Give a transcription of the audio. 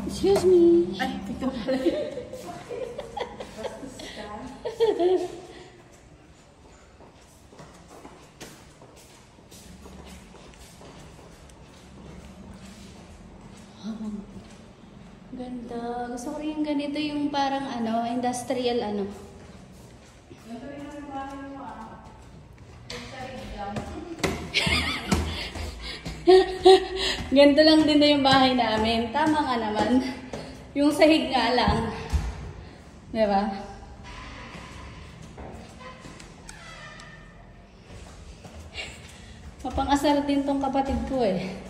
Excuse me. Ay, ito pala. Ganda. Gusto ko rin yung ganito, yung parang ano, industrial ano. Ganito lang din na yung bahay namin. Tama nga naman. Yung sahig nga lang. Diba? Mapang-asar din tong kapatid ko eh.